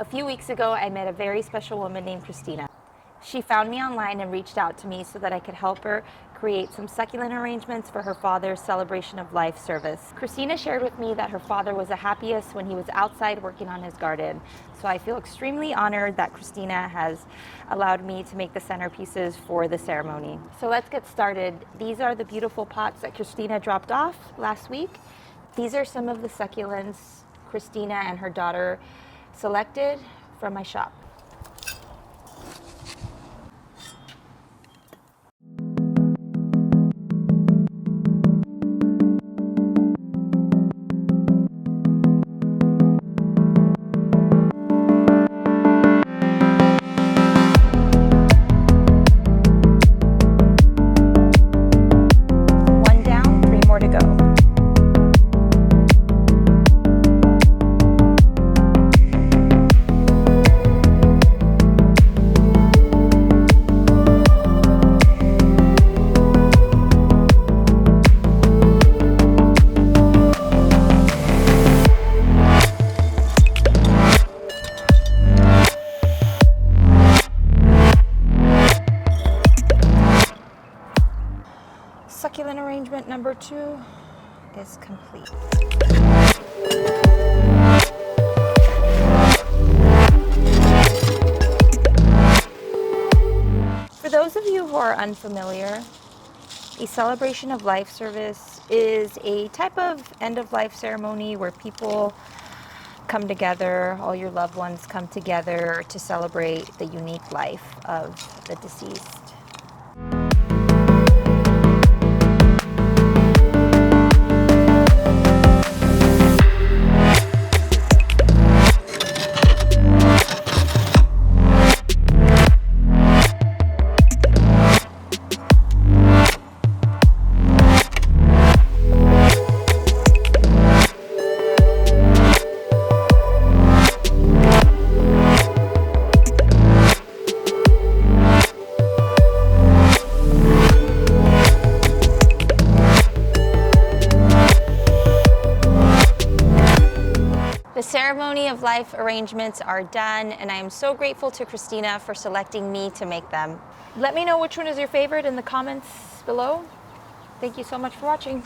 A few weeks ago, I met a very special woman named Christina. She found me online and reached out to me so that I could help her create some succulent arrangements for her father's celebration of life service. Christina shared with me that her father was the happiest when he was outside working on his garden. So I feel extremely honored that Christina has allowed me to make the centerpieces for the ceremony. So let's get started. These are the beautiful pots that Christina dropped off last week. These are some of the succulents Christina and her daughter selected from my shop. One down, 3 more to go. Succulent arrangement number 2 is complete. For those of you who are unfamiliar, a celebration of life service is a type of end-of-life ceremony where people come together, all your loved ones come together to celebrate the unique life of the deceased. The ceremony of life arrangements are done, and I am so grateful to Christina for selecting me to make them. Let me know which one is your favorite in the comments below. Thank you so much for watching.